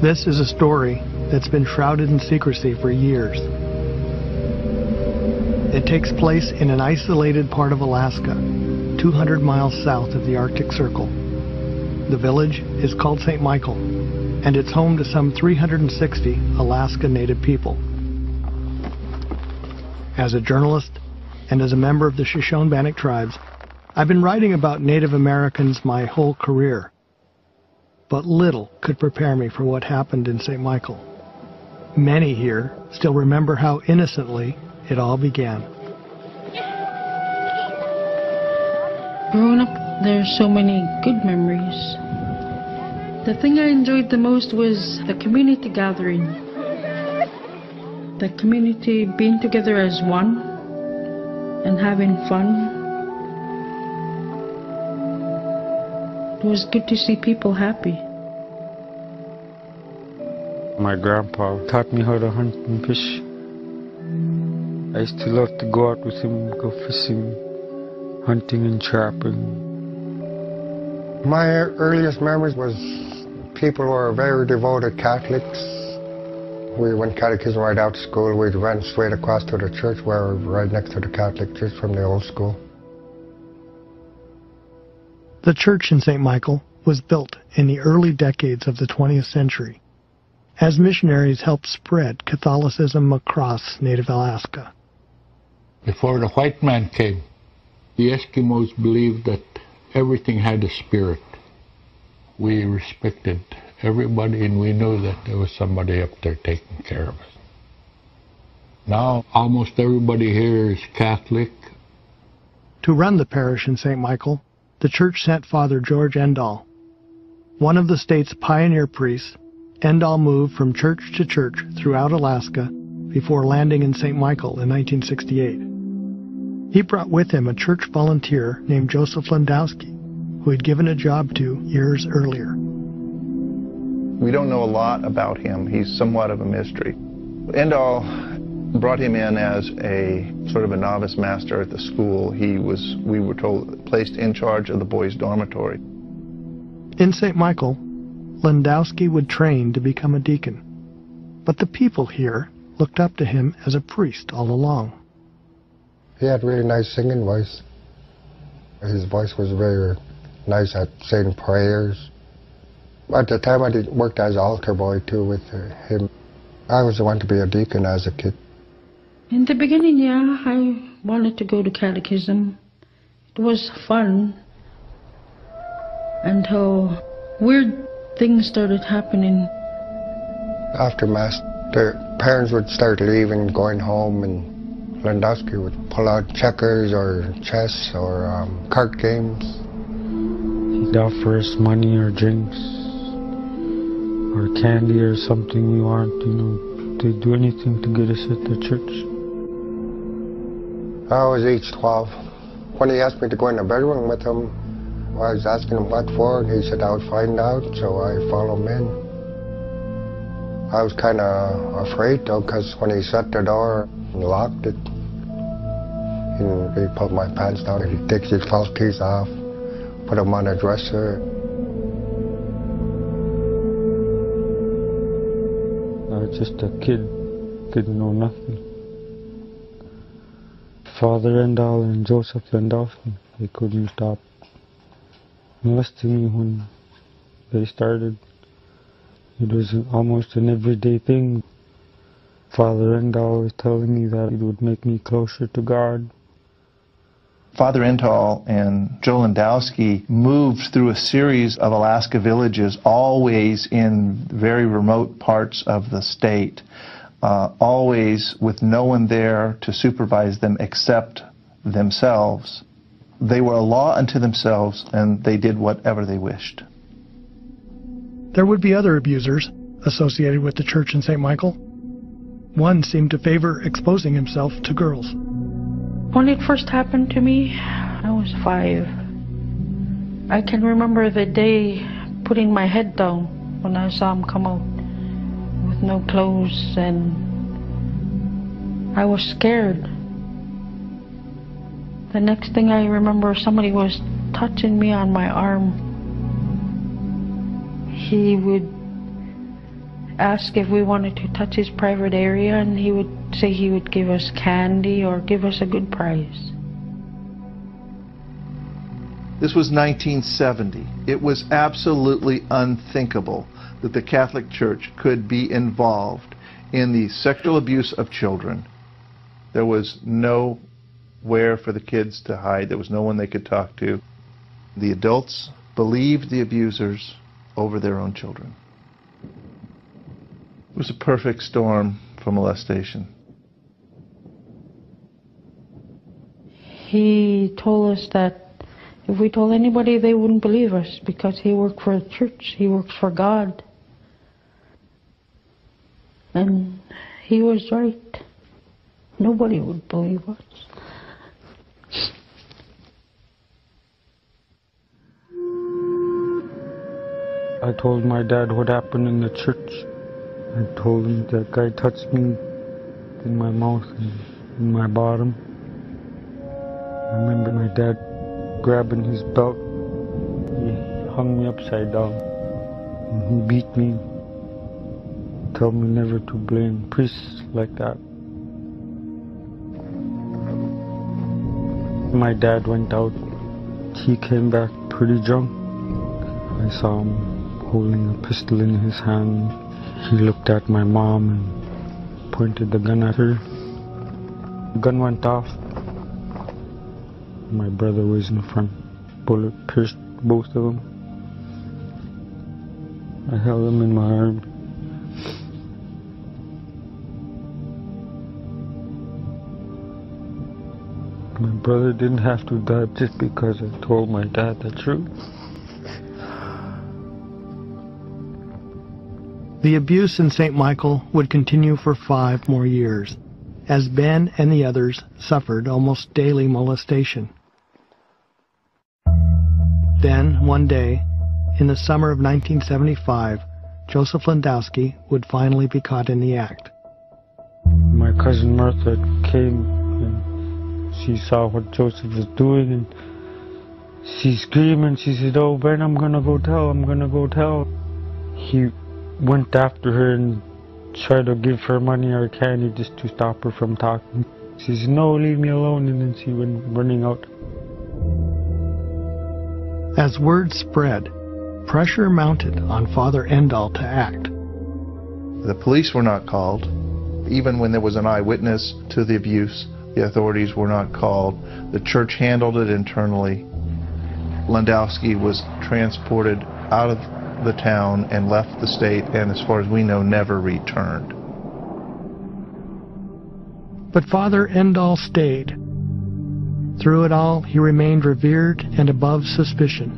This is a story that's been shrouded in secrecy for years. It takes place in an isolated part of Alaska, 200 miles south of the Arctic Circle. The village is called St. Michael, and it's home to some 360 Alaska Native people. As a journalist and as a member of the Shoshone-Bannock tribes, I've been writing about Native Americans my whole career. But little could prepare me for what happened in St. Michael. Many here still remember how innocently it all began. Growing up, there's so many good memories. The thing I enjoyed the most was the community gathering. The community being together as one and having fun. It was good to see people happy. My grandpa taught me how to hunt and fish. I used to love to go out with him, go fishing, hunting and trapping. My earliest memories was people who were very devoted Catholics. We went catechism right out of school. We ran straight across to the church. We were right next to the Catholic church from the old school. The church in St. Michael was built in the early decades of the 20th century as missionaries helped spread Catholicism across Native Alaska. Before the white man came, the Eskimos believed that everything had a spirit. We respected everybody and we knew that there was somebody up there taking care of us. Now almost everybody here is Catholic. To run the parish in St. Michael, the church sent Father George Endall. One of the state's pioneer priests, Endall moved from church to church throughout Alaska before landing in St. Michael in 1968. He brought with him a church volunteer named Joseph Landowski, who he'd given a job to years earlier. We don't know a lot about him. He's somewhat of a mystery. Endall brought him in as a sort of a novice master at the school. He was, we were told, placed in charge of the boys' dormitory. In St. Michael, Landowski would train to become a deacon, but the people here looked up to him as a priest all along. He had a really nice singing voice. His voice was very nice at saying prayers. At the time I worked as altar boy too with him. I was the one to be a deacon as a kid. In the beginning, yeah, I wanted to go to catechism. It was fun until weird things started happening. After Mass, the parents would start leaving, going home, and Landowski would pull out checkers or chess or card games. He'd offer us money or drinks or candy or something we want, to do anything to get us at the church. I was age 12. When he asked me to go in the bedroom with him, I was asking him what for, and he said I would find out, so I followed him in. I was kind of afraid though, because when he shut the door and locked it, he pulled my pants down and he takes his false teeth off, put them on a dresser. I was just a kid, didn't know nothing. Father Endall and Joseph Landowski, they couldn't stop molesting me when they started. It was almost an everyday thing. Father Endall was telling me that it would make me closer to God. Father Endall and Joe Landowski moved through a series of Alaska villages, always in very remote parts of the state, always with no one there to supervise them except themselves. They were a law unto themselves, and they did whatever they wished. There would be other abusers associated with the church in St. Michael. One seemed to favor exposing himself to girls. When it first happened to me, I was 5. I can remember the day putting my head down when I saw him come out with no clothes, and I was scared. The next thing I remember, somebody was touching me on my arm. He would ask if we wanted to touch his private area, and he would say he would give us candy or give us a good prize. This was 1970. It was absolutely unthinkable that the Catholic Church could be involved in the sexual abuse of children. There was nowhere for the kids to hide. There was no one they could talk to. The adults believed the abusers over their own children. It was a perfect storm for molestation. He told us that if we told anybody, they wouldn't believe us because he worked for the church, he worked for God. And he was right. Nobody would believe us. I told my dad what happened in the church. I told him that guy touched me in my mouth and in my bottom. I remember my dad grabbing his belt. He hung me upside down. And he beat me. Told me never to blame priests like that. My dad went out. He came back pretty drunk. I saw him holding a pistol in his hand. He looked at my mom and pointed the gun at her. The gun went off. My brother was in the front. Bullet pierced both of them. I held him in my arms. My brother didn't have to die just because I told my dad the truth. The abuse in St. Michael would continue for 5 more years, as Ben and the others suffered almost daily molestation. Then, one day, in the summer of 1975, Joseph Landowski would finally be caught in the act. My cousin Martha came and she saw what Joseph was doing and she screamed and she said, "Oh, Ben, I'm gonna go tell, I'm gonna go tell." He went after her and tried to give her money or candy just to stop her from talking. She said, "No, leave me alone," and then she went running out. As word spread, pressure mounted on Father Endall to act. The police were not called. Even when there was an eyewitness to the abuse, the authorities were not called. The church handled it internally. Landowski was transported out of the town and left the state, and as far as we know, never returned. But Father Endall stayed. Through it all, he remained revered and above suspicion.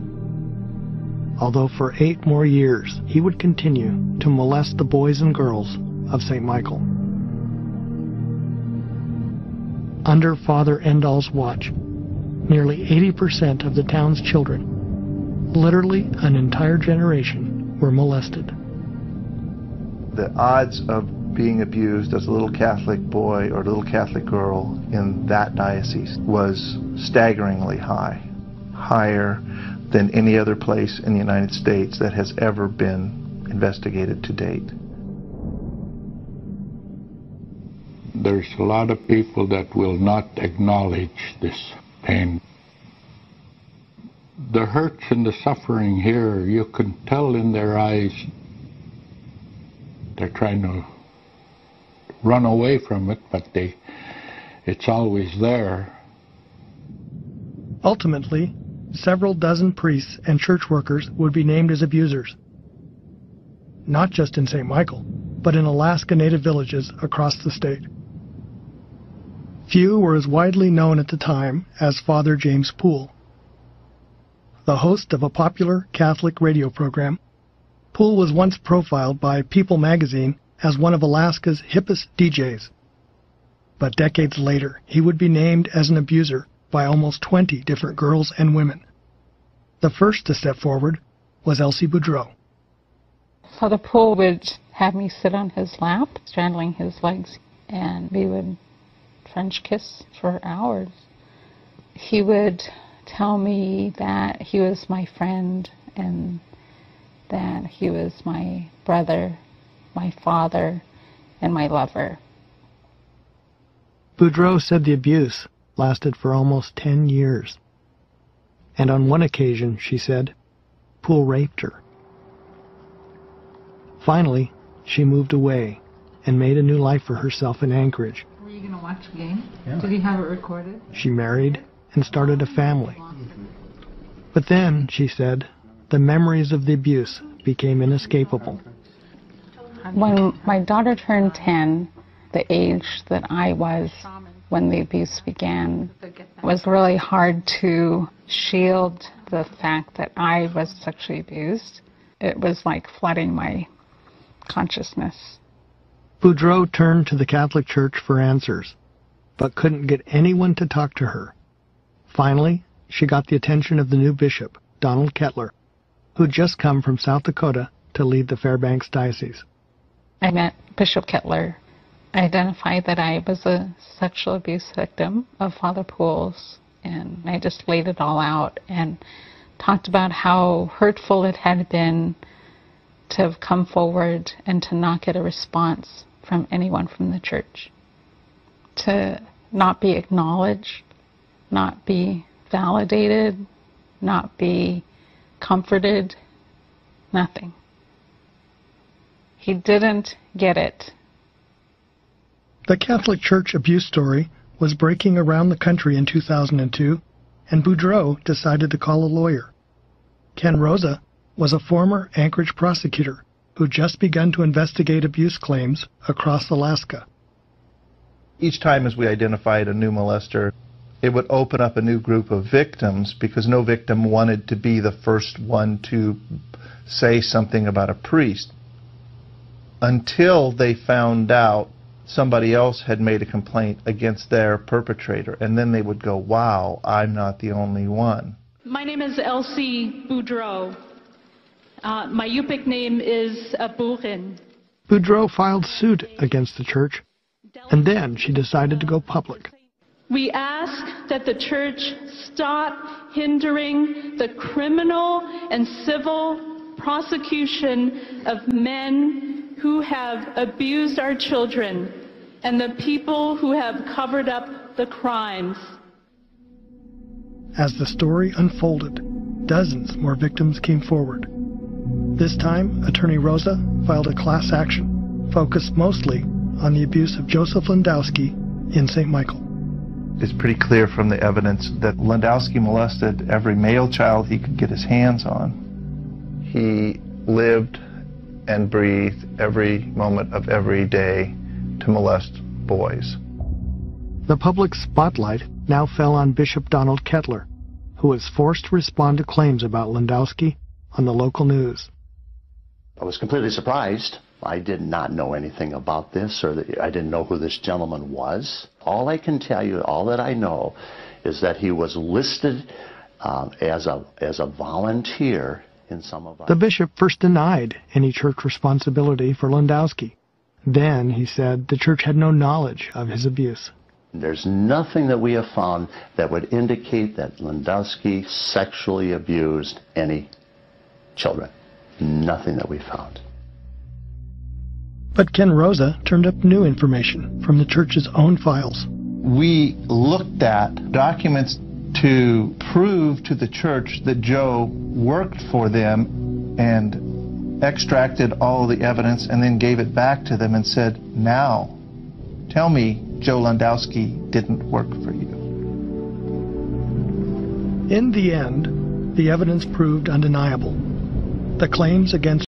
Although for 8 more years, he would continue to molest the boys and girls of St. Michael. Under Father Endall's watch, nearly 80% of the town's children, literally an entire generation, were molested. The odds of being abused as a little Catholic boy or a little Catholic girl in that diocese was staggeringly high, higher than any other place in the United States that has ever been investigated to date. There's a lot of people that will not acknowledge this pain. The hurts and the suffering here, you can tell in their eyes. They're trying to run away from it, but it's always there. Ultimately, several dozen priests and church workers would be named as abusers. Not just in St. Michael, but in Alaska Native villages across the state. Few were as widely known at the time as Father James Poole. The host of a popular Catholic radio program, Poole was once profiled by People magazine as one of Alaska's hippest DJs. But decades later, he would be named as an abuser by almost 20 different girls and women. The first to step forward was Elsie Boudreau. Father Poole would have me sit on his lap, straddling his legs, and we would French kiss for hours. He would tell me that he was my friend and that he was my brother my father, and my lover. Boudreau said the abuse lasted for almost 10 years. And on one occasion, she said, Poole raped her. Finally, she moved away and made a new life for herself in Anchorage. Were you going to watch the game? Yeah. Did you have it recorded? She married and started a family. But then, she said, the memories of the abuse became inescapable. When my daughter turned 10, the age that I was when the abuse began, it was really hard to shield the fact that I was sexually abused. It was like flooding my consciousness. Boudreau turned to the Catholic Church for answers, but couldn't get anyone to talk to her. Finally, she got the attention of the new bishop, Donald Kettler, who'd just come from South Dakota to lead the Fairbanks Diocese. I met Bishop Kettler. I identified that I was a sexual abuse victim of Father Poole's, and I just laid it all out and talked about how hurtful it had been to have come forward and to not get a response from anyone from the church, to not be acknowledged, not be validated, not be comforted, nothing. He didn't get it. The Catholic Church abuse story was breaking around the country in 2002, and Boudreau decided to call a lawyer. Ken Rosa was a former Anchorage prosecutor who'd just begun to investigate abuse claims across Alaska. Each time as we identified a new molester, it would open up a new group of victims because no victim wanted to be the first one to say something about a priest until they found out somebody else had made a complaint against their perpetrator, and then they would go, wow, I'm not the only one. My name is Elsie Boudreau. My Yupik name is Aburin. Boudreau filed suit against the church, and then she decided to go public. We ask that the church stop hindering the criminal and civil prosecution of men who have abused our children and the people who have covered up the crimes. As the story unfolded, dozens more victims came forward. This time, Attorney Rosa filed a class action focused mostly on the abuse of Joseph Landowski in St. Michael. It's pretty clear from the evidence that Landowski molested every male child he could get his hands on. He lived and breathed every moment of every day to molest boys. The public spotlight now fell on Bishop Donald Kettler, who was forced to respond to claims about Landowski on the local news. I was completely surprised. I did not know anything about this, or I didn't know who this gentleman was. All I can tell you, all that I know, is that he was listed as a volunteer in some of our... The bishop first denied any church responsibility for Landowski. Then he said the church had no knowledge of his abuse. There's nothing that we have found that would indicate that Landowski sexually abused any children. Nothing that we found. But Ken Rosa turned up new information from the church's own files. We looked at documents to prove to the church that Joe worked for them and extracted all the evidence and then gave it back to them and said, now, tell me Joe Landowski didn't work for you. In the end, the evidence proved undeniable. The claims against